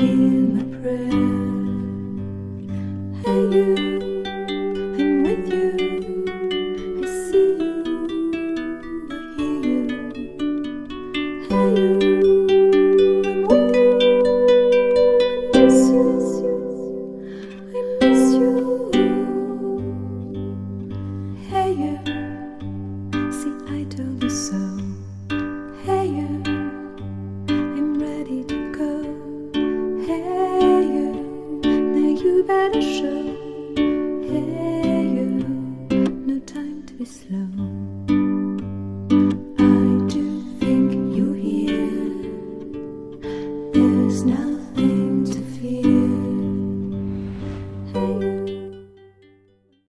hear my prayer. Hey you, I'm with you. I see you, I hear you. Hey you, I'm with you. I miss you, I miss you. Hey you, see I told you so. Hey you, I'm ready to go. Hey you, now you better show